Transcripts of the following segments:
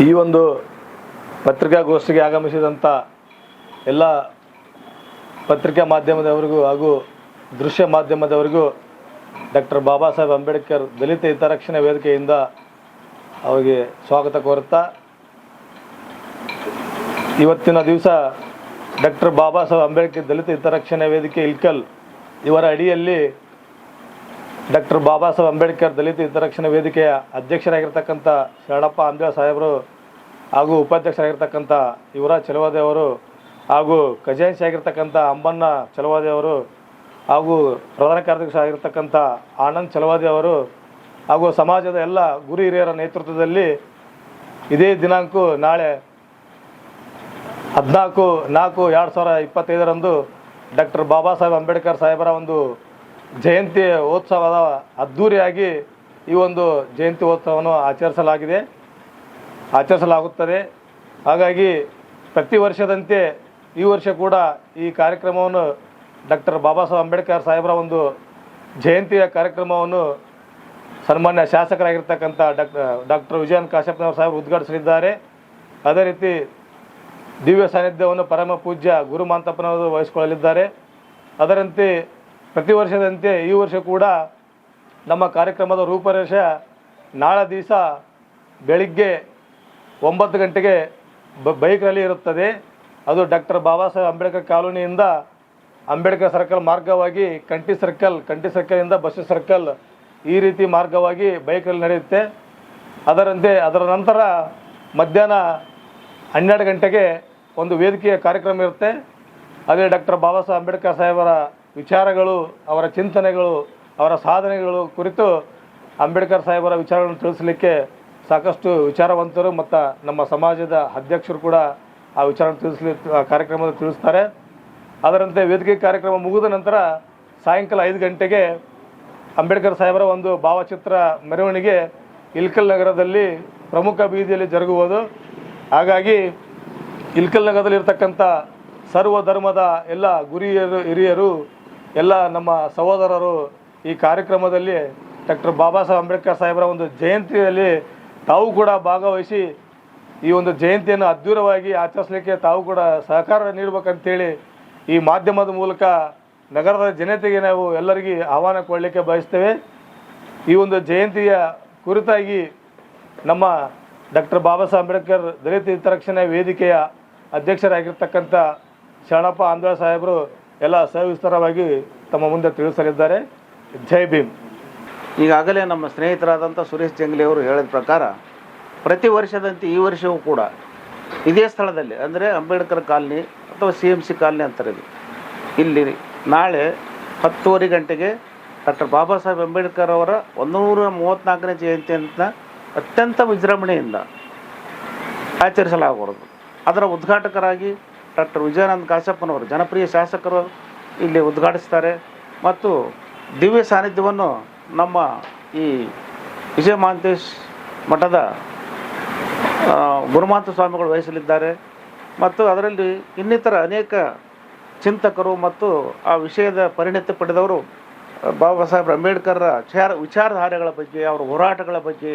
ಈ ಒಂದು ಪತ್ರಿಕಾಗೋಷ್ಠಿಗೆ ಆಗಮಿಸಿದಂಥ ಎಲ್ಲ ಪತ್ರಿಕಾ ಮಾಧ್ಯಮದವರಿಗೂ ಹಾಗೂ ದೃಶ್ಯ ಮಾಧ್ಯಮದವರಿಗೂ ಡಾಕ್ಟರ್ ಬಾಬಾ ಸಾಹೇಬ್ ಅಂಬೇಡ್ಕರ್ ದಲಿತ ಹಿತರಕ್ಷಣಾ ವೇದಿಕೆಯಿಂದ ಅವರಿಗೆ ಸ್ವಾಗತ ಕೋರುತ್ತಾ, ಇವತ್ತಿನ ದಿವಸ ಡಾಕ್ಟರ್ ಬಾಬಾ ಸಾಹೇಬ್ ಅಂಬೇಡ್ಕರ್ ದಲಿತ ಹಿತರಕ್ಷಣಾ ವೇದಿಕೆ ಇಲ್ಕಲ್ ಇವರ ಅಡಿಯಲ್ಲಿ ಡಾಕ್ಟರ್ ಬಾಬಾ ಸಾಹೇಬ್ ಅಂಬೇಡ್ಕರ್ ದಲಿತ ಹಿತರಕ್ಷಣಾ ವೇದಿಕೆಯ ಅಧ್ಯಕ್ಷರಾಗಿರ್ತಕ್ಕಂಥ ಶರಣಪ್ಪ ಅಂಬೇಡ್ಕರ್ ಸಾಹೇಬರು ಹಾಗೂ ಉಪಾಧ್ಯಕ್ಷರಾಗಿರ್ತಕ್ಕಂಥ ಯುವರಾಜ್ ಚಲವಾದಿ ಅವರು ಹಾಗೂ ಖಜಾಂಚಿ ಆಗಿರ್ತಕ್ಕಂಥ ಅಂಬಣ್ಣ ಚಲವಾದಿ ಅವರು ಹಾಗೂ ಪ್ರಧಾನ ಕಾರ್ಯದರ್ಶಿ ಆಗಿರ್ತಕ್ಕಂಥ ಆನಂದ್ ಚಲವಾದಿ ಅವರು ಹಾಗೂ ಸಮಾಜದ ಎಲ್ಲ ಗುರು ಹಿರಿಯರ ನೇತೃತ್ವದಲ್ಲಿ ಇದೇ ದಿನಾಂಕ ನಾಳೆ 14/4/2025 ಡಾಕ್ಟರ್ ಬಾಬಾ ಸಾಹೇಬ್ ಅಂಬೇಡ್ಕರ್ ಸಾಹೇಬರ ಒಂದು ಜಯಂತಿ ಉತ್ಸವದ ಅದ್ಧೂರಿಯಾಗಿ ಈ ಒಂದು ಜಯಂತಿ ಉತ್ಸವವನ್ನು ಆಚರಿಸಲಾಗುತ್ತದೆ. ಹಾಗಾಗಿ ಪ್ರತಿ ವರ್ಷದಂತೆ ಈ ವರ್ಷ ಕೂಡ ಈ ಕಾರ್ಯಕ್ರಮವನ್ನು ಡಾಕ್ಟರ್ ಬಾಬಾ ಸಾಹೇಬ್ ಅಂಬೇಡ್ಕರ್ ಸಾಹೇಬರ ಒಂದು ಜಯಂತಿಯ ಕಾರ್ಯಕ್ರಮವನ್ನು ಸನ್ಮಾನ್ಯ ಶಾಸಕರಾಗಿರ್ತಕ್ಕಂಥ ಡಾಕ್ಟರ್ ವಿಜಯನ್ ಕಾಶ್ಯಪ್ನವರ ಸಾಹೇಬರು ಉದ್ಘಾಟಿಸಲಿದ್ದಾರೆ. ಅದೇ ರೀತಿ ದಿವ್ಯ ಸಾನ್ನಿಧ್ಯವನ್ನು ಪರಮ ಪೂಜ್ಯ ಗುರು ಮಾಂತಪ್ಪನವರು ವಹಿಸಿಕೊಳ್ಳಲಿದ್ದಾರೆ. ಅದರಂತೆ ಪ್ರತಿ ವರ್ಷದಂತೆ ಈ ವರ್ಷ ಕೂಡ ನಮ್ಮ ಕಾರ್ಯಕ್ರಮದ ರೂಪರೇಷ ನಾಳೆ ದಿವಸ ಬೆಳಿಗ್ಗೆ 9 ಗಂಟೆಗೆ ಬೈಕ್ ರ್ಯಾಲಿ ಇರುತ್ತದೆ. ಅದು ಡಾಕ್ಟರ್ ಬಾಬಾ ಸಾಹೇಬ್ ಅಂಬೇಡ್ಕರ್ ಕಾಲೋನಿಯಿಂದ ಅಂಬೇಡ್ಕರ್ ಸರ್ಕಲ್ ಮಾರ್ಗವಾಗಿ ಕಂಠಿ ಸರ್ಕಲಿಂದ ಬಸ್ ಸರ್ಕಲ್ ಈ ರೀತಿ ಮಾರ್ಗವಾಗಿ ಬೈಕ್ ರ್ಯಾಲಿ ನಡೆಯುತ್ತೆ. ಅದರ ನಂತರ ಮಧ್ಯಾಹ್ನ 12 ಗಂಟೆಗೆ ಒಂದು ವೇದಿಕೆಯ ಕಾರ್ಯಕ್ರಮ ಇರುತ್ತೆ. ಅದೇ ಡಾಕ್ಟರ್ ಬಾಬಾ ಸಾಹೇಬ್ ಅಂಬೇಡ್ಕರ್ ಸಾಹೇಬರ ವಿಚಾರಗಳು, ಅವರ ಚಿಂತನೆಗಳು, ಅವರ ಸಾಧನೆಗಳು ಕುರಿತು ಅಂಬೇಡ್ಕರ್ ಸಾಹೇಬರ ವಿಚಾರಗಳನ್ನು ತಿಳಿಸಲಿಕ್ಕೆ ಸಾಕಷ್ಟು ವಿಚಾರವಂತರು ಮತ್ತು ನಮ್ಮ ಸಮಾಜದ ಅಧ್ಯಕ್ಷರು ಕೂಡ ಆ ವಿಚಾರ ಕಾರ್ಯಕ್ರಮದಲ್ಲಿ ತಿಳಿಸ್ತಾರೆ. ಅದರಂತೆ ವೇದಿಕೆ ಕಾರ್ಯಕ್ರಮ ಮುಗಿದ ನಂತರ ಸಾಯಂಕಾಲ 5 ಗಂಟೆಗೆ ಅಂಬೇಡ್ಕರ್ ಸಾಹೇಬರ ಒಂದು ಭಾವಚಿತ್ರ ಮೆರವಣಿಗೆ ಇಲ್ಕಲ್ ನಗರದಲ್ಲಿ ಪ್ರಮುಖ ಬೀದಿಯಲ್ಲಿ ಜರುಗುವುದು. ಹಾಗಾಗಿ ಇಲ್ಕಲ್ ನಗರದಲ್ಲಿರ್ತಕ್ಕಂಥ ಸರ್ವ ಧರ್ಮದ ಎಲ್ಲ ಹಿರಿಯರು ಎಲ್ಲ ನಮ್ಮ ಸಹೋದರರು ಈ ಕಾರ್ಯಕ್ರಮದಲ್ಲಿ ಡಾಕ್ಟರ್ ಬಾಬಾ ಸಾಹೇಬ್ ಅಂಬೇಡ್ಕರ್ ಸಾಹೇಬರ ಒಂದು ಜಯಂತಿಯಲ್ಲಿ ತಾವು ಕೂಡ ಭಾಗವಹಿಸಿ ಈ ಒಂದು ಜಯಂತಿಯನ್ನು ಅದ್ಧೂರವಾಗಿ ಆಚರಿಸಲಿಕ್ಕೆ ತಾವು ಕೂಡ ಸಹಕಾರ ನೀಡಬೇಕಂತೇಳಿ ಈ ಮಾಧ್ಯಮದ ಮೂಲಕ ನಗರದ ಜನತೆಗೆ ನಾವು ಎಲ್ಲರಿಗೂ ಆಹ್ವಾನ ಕೊಡಲಿಕ್ಕೆ ಬಯಸ್ತೇವೆ. ಈ ಒಂದು ಜಯಂತಿಯ ಕುರಿತಾಗಿ ನಮ್ಮ ಡಾಕ್ಟರ್ ಬಾಬಾ ಸಾಹೇಬ್ ಅಂಬೇಡ್ಕರ್ ದಲಿತ ಹಿತರಕ್ಷಣಾ ವೇದಿಕೆಯ ಅಧ್ಯಕ್ಷರಾಗಿರ್ತಕ್ಕಂಥ ಶರಣಪ್ಪ ಅಂಬೇಡ್ಕರ್ ಸಾಹೇಬರು ಎಲ್ಲ ಸವಿಸ್ತಾರವಾಗಿ ತಮ್ಮ ಮುಂದೆ ತಿಳಿಸಲಿದ್ದಾರೆ. ಜೈ ಭೀಮ್. ಈಗಾಗಲೇ ನಮ್ಮ ಸ್ನೇಹಿತರಾದಂಥ ಸುರೇಶ್ ಜಂಗ್ಲಿ ಅವರು ಹೇಳಿದ ಪ್ರಕಾರ ಪ್ರತಿ ವರ್ಷದಂತೆ ಈ ವರ್ಷವೂ ಕೂಡ ಇದೇ ಸ್ಥಳದಲ್ಲಿ, ಅಂದರೆ ಅಂಬೇಡ್ಕರ್ ಕಾಲನಿ ಅಥವಾ CMC ಕಾಲನಿ ಅಂತಾರೆ, ಇಲ್ಲಿ ನಾಳೆ 10:30 ಗಂಟೆಗೆ ಡಾಕ್ಟರ್ ಬಾಬಾ ಸಾಹೇಬ್ ಅಂಬೇಡ್ಕರ್ ಅವರ 134ನೇ ಜಯಂತಿಯನ್ನು ಅತ್ಯಂತ ವಿಜೃಂಭಣೆಯಿಂದ ಆಚರಿಸಲಾಗುವುದು. ಅದರ ಉದ್ಘಾಟಕರಾಗಿ ಡಾಕ್ಟರ್ ವಿಜಯಾನಂದ ಕಾಶ್ಯಪ್ಪನವರು ಜನಪ್ರಿಯ ಶಾಸಕರು ಇಲ್ಲಿ ಉದ್ಘಾಟಿಸ್ತಾರೆ. ಮತ್ತು ದಿವ್ಯ ಸಾನ್ನಿಧ್ಯವನ್ನು ನಮ್ಮ ಈ ವಿಜಯ ಮಹಾಂತೇಶ್ ಮಠದ ಗುರುಮಾಂತ ಸ್ವಾಮಿಗಳು ವಹಿಸಲಿದ್ದಾರೆ. ಮತ್ತು ಅದರಲ್ಲಿ ಇನ್ನಿತರ ಅನೇಕ ಚಿಂತಕರು ಮತ್ತು ಆ ವಿಷಯದ ಪರಿಣತಿ ಪಡೆದವರು ಬಾಬಾ ಸಾಹೇಬ್ ಅಂಬೇಡ್ಕರ್ರ ವಿಚಾರಧಾರೆಗಳ ಬಗ್ಗೆ, ಅವರ ಹೋರಾಟಗಳ ಬಗ್ಗೆ,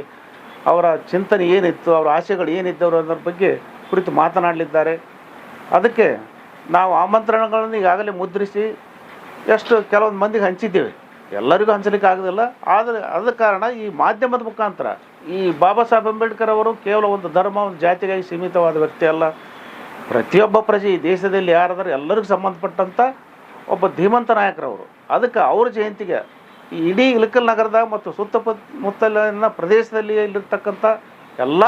ಅವರ ಚಿಂತನೆ ಏನಿತ್ತು, ಅವರ ಆಶಯಗಳು ಏನಿದ್ದವರು ಅನ್ನೋದ್ರ ಬಗ್ಗೆ ಕುರಿತು ಮಾತನಾಡಲಿದ್ದಾರೆ. ಅದಕ್ಕೆ ನಾವು ಆಮಂತ್ರಣಗಳನ್ನು ಈಗಾಗಲೇ ಮುದ್ರಿಸಿ ಕೆಲವೊಂದು ಮಂದಿಗೆ ಹಂಚಿದ್ದೇವೆ. ಎಲ್ಲರಿಗೂ ಹಂಚಲಿಕ್ಕೆ ಆಗೋದಿಲ್ಲ. ಆದರೆ ಅದ ಕಾರಣ ಈ ಮಾಧ್ಯಮದ ಮುಖಾಂತರ ಈ ಬಾಬಾ ಸಾಹೇಬ್ ಅಂಬೇಡ್ಕರ್ ಅವರು ಕೇವಲ ಒಂದು ಧರ್ಮ, ಒಂದು ಜಾತಿಗಾಗಿ ಸೀಮಿತವಾದ ವ್ಯಕ್ತಿ ಅಲ್ಲ. ಪ್ರತಿಯೊಬ್ಬ ಪ್ರಜೆ ಈ ದೇಶದಲ್ಲಿ ಯಾರಾದರೂ ಎಲ್ಲರಿಗೂ ಸಂಬಂಧಪಟ್ಟಂಥ ಒಬ್ಬ ಧೀಮಂತ ನಾಯಕರವರು. ಅದಕ್ಕೆ ಅವ್ರ ಜಯಂತಿಗೆ ಈ ಇಡೀ ಇಳಕಲ್ ನಗರದ ಮತ್ತು ಸುತ್ತಮುತ್ತಲಿನ ಪ್ರದೇಶದಲ್ಲಿ ಇಲ್ಲಿರ್ತಕ್ಕಂಥ ಎಲ್ಲ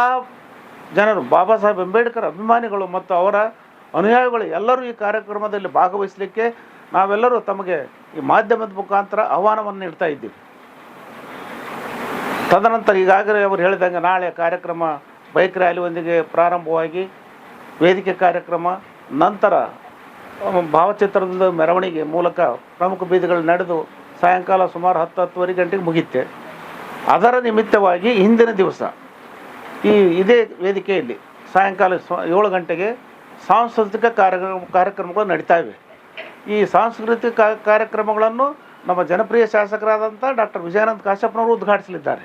ಜನರು, ಬಾಬಾ ಸಾಹೇಬ್ ಅಂಬೇಡ್ಕರ್ ಅಭಿಮಾನಿಗಳು ಮತ್ತು ಅವರ ಅನುಯಾಯಿಗಳು ಎಲ್ಲರೂ ಈ ಕಾರ್ಯಕ್ರಮದಲ್ಲಿ ಭಾಗವಹಿಸಲಿಕ್ಕೆ ನಾವೆಲ್ಲರೂ ತಮಗೆ ಈ ಮಾಧ್ಯಮದ ಮುಖಾಂತರ ಆಹ್ವಾನವನ್ನು ನೀಡ್ತಾ ಇದ್ದೀವಿ. ತದನಂತರ ಈಗಾಗಲೇ ಅವರು ಹೇಳಿದಂಗೆ ನಾಳೆ ಕಾರ್ಯಕ್ರಮ ಬೈಕ್ ರ್ಯಾಲಿಯೊಂದಿಗೆ ಪ್ರಾರಂಭವಾಗಿ ವೇದಿಕೆ ಕಾರ್ಯಕ್ರಮ, ನಂತರ ಭಾವಚಿತ್ರದ ಮೆರವಣಿಗೆ ಮೂಲಕ ಪ್ರಮುಖ ಬೀದಿಗಳು ನಡೆದು ಸಾಯಂಕಾಲ ಸುಮಾರು 10-10:30 ಗಂಟೆಗೆ ಮುಗಿಯುತ್ತೆ. ಅದರ ನಿಮಿತ್ತವಾಗಿ ಹಿಂದಿನ ದಿವಸ ಇದೇ ವೇದಿಕೆಯಲ್ಲಿ ಸಾಯಂಕಾಲ 7 ಗಂಟೆಗೆ ಸಾಂಸ್ಕೃತಿಕ ಕಾರ್ಯಕ್ರಮಗಳು ನಡೀತಾ ಇವೆ. ಈ ಸಾಂಸ್ಕೃತಿಕ ಕಾರ್ಯಕ್ರಮಗಳನ್ನು ನಮ್ಮ ಜನಪ್ರಿಯ ಶಾಸಕರಾದಂಥ ಡಾಕ್ಟರ್ ವಿಜಯಾನಂದ ಕಾಶ್ಯಪ್ನವರು ಉದ್ಘಾಟಿಸಲಿದ್ದಾರೆ.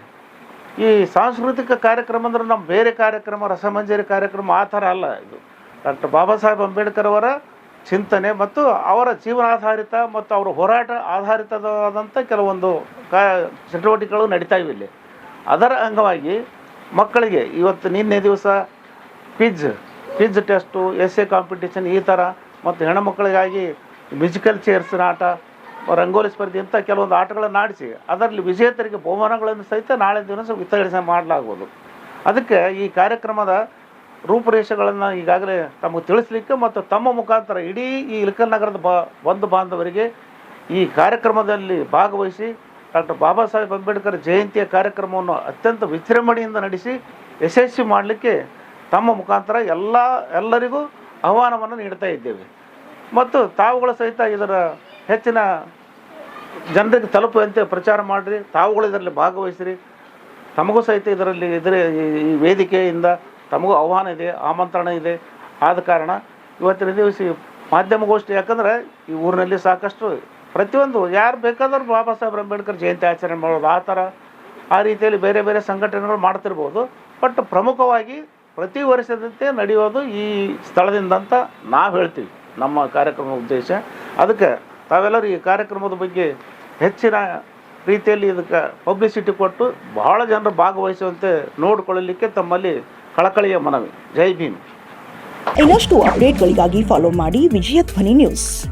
ಈ ಸಾಂಸ್ಕೃತಿಕ ಕಾರ್ಯಕ್ರಮ ಅಂದ್ರೆ ನಮ್ಮ ಬೇರೆ ಕಾರ್ಯಕ್ರಮ ರಸಮಂಜರಿ ಕಾರ್ಯಕ್ರಮ ಆ ಥರ ಅಲ್ಲ. ಇದು ಡಾಕ್ಟರ್ ಬಾಬಾ ಸಾಹೇಬ್ ಅಂಬೇಡ್ಕರ್ ಅವರ ಚಿಂತನೆ ಮತ್ತು ಅವರ ಜೀವನಾಧಾರಿತ ಮತ್ತು ಅವರ ಹೋರಾಟ ಆಧಾರಿತವಾದಂಥ ಕೆಲವೊಂದು ಚಟುವಟಿಕೆಗಳು ನಡೀತಾ ಇವೆ ಇಲ್ಲಿ. ಅದರ ಅಂಗವಾಗಿ ಮಕ್ಕಳಿಗೆ ಇವತ್ತು ನಿನ್ನೆ ದಿವಸ ಕ್ವಿಜ್ ಟೆಸ್ಟು, ಎಸ್ಸೆ ಕಾಂಪಿಟೇಷನ್ ಈ ಥರ, ಮತ್ತು ಹೆಣ್ಣುಮಕ್ಕಳಿಗಾಗಿ ಮ್ಯೂಸಿಕಲ್ ಚೇರ್ಸ್ನ ಆಟ, ರಂಗೋಲಿ ಸ್ಪರ್ಧೆ ಇಂಥ ಕೆಲವೊಂದು ಆಟಗಳನ್ನು ಆಡಿಸಿ ಅದರಲ್ಲಿ ವಿಜೇತರಿಗೆ ಬಹುಮಾನಗಳನ್ನು ಸಹಿತ ನಾಳೆ ದಿವಸ ವಿತರಣೆ ಮಾಡಲಾಗುವುದು. ಅದಕ್ಕೆ ಈ ಕಾರ್ಯಕ್ರಮದ ರೂಪುರೇಷೆಗಳನ್ನು ಈಗಾಗಲೇ ತಮಗೆ ತಿಳಿಸ್ಲಿಕ್ಕೆ ಮತ್ತು ತಮ್ಮ ಮುಖಾಂತರ ಇಡೀ ಈ ಇಳಕಲ್ ನಗರದ ಬಂಧು ಬಾಂಧವರಿಗೆ ಈ ಕಾರ್ಯಕ್ರಮದಲ್ಲಿ ಭಾಗವಹಿಸಿ ಡಾಕ್ಟರ್ ಬಾಬಾ ಸಾಹೇಬ್ ಅಂಬೇಡ್ಕರ್ ಜಯಂತಿಯ ಕಾರ್ಯಕ್ರಮವನ್ನು ಅತ್ಯಂತ ವಿಜೃಂಭಣೆಯಿಂದ ನಡೆಸಿ ಯಶಸ್ವಿ ಮಾಡಲಿಕ್ಕೆ ತಮ್ಮ ಮುಖಾಂತರ ಎಲ್ಲರಿಗೂ ಆಹ್ವಾನವನ್ನು ನೀಡ್ತಾ ಇದ್ದೇವೆ. ಮತ್ತು ತಾವುಗಳು ಸಹಿತ ಇದರ ಹೆಚ್ಚಿನ ಜನರಿಗೆ ತಲುಪುವಂತೆ ಪ್ರಚಾರ ಮಾಡಿರಿ, ತಾವುಗಳು ಇದರಲ್ಲಿ ಭಾಗವಹಿಸಿರಿ. ತಮಗೂ ಸಹಿತ ಈ ವೇದಿಕೆಯಿಂದ ತಮಗೂ ಆಹ್ವಾನ ಇದೆ, ಆಮಂತ್ರಣ ಇದೆ. ಆದ ಕಾರಣ ಇವತ್ತಿನ ದಿವಸ ಮಾಧ್ಯಮಗೋಷ್ಠಿ, ಯಾಕಂದರೆ ಈ ಊರಿನಲ್ಲಿ ಸಾಕಷ್ಟು ಪ್ರತಿಯೊಂದು ಯಾರು ಬೇಕಾದರೂ ಬಾಬಾ ಸಾಹೇಬ್ ಅಂಬೇಡ್ಕರ್ ಜಯಂತಿ ಆಚರಣೆ ಮಾಡೋದು ಆ ರೀತಿಯಲ್ಲಿ ಬೇರೆ ಬೇರೆ ಸಂಘಟನೆಗಳು ಮಾಡ್ತಿರ್ಬೋದು. ಬಟ್ ಪ್ರಮುಖವಾಗಿ ಪ್ರತಿ ವರ್ಷದಂತೆ ನಡೆಯೋದು ಈ ಸ್ಥಳದಿಂದ ಅಂತ ನಾವು ಹೇಳ್ತೀವಿ, ನಮ್ಮ ಕಾರ್ಯಕ್ರಮದ ಉದ್ದೇಶ. ಅದಕ್ಕೆ ತಾವೆಲ್ಲರೂ ಈ ಕಾರ್ಯಕ್ರಮದ ಬಗ್ಗೆ ಹೆಚ್ಚಿನ ರೀತಿಯಲ್ಲಿ ಇದಕ್ಕೆ ಪಬ್ಲಿಸಿಟಿ ಕೊಟ್ಟು ಬಹಳ ಜನರು ಭಾಗವಹಿಸುವಂತೆ ನೋಡಿಕೊಳ್ಳಲಿಕ್ಕೆ ತಮ್ಮಲ್ಲಿ ಕಳಕಳಿಯ ಮನವಿ. ಜೈ ಭೀಮ್. ಇನ್ನಷ್ಟು ಅಪ್ಡೇಟ್ಗಳಿಗಾಗಿ ಫಾಲೋ ಮಾಡಿ ವಿಜಯ ಧ್ವನಿ ನ್ಯೂಸ್.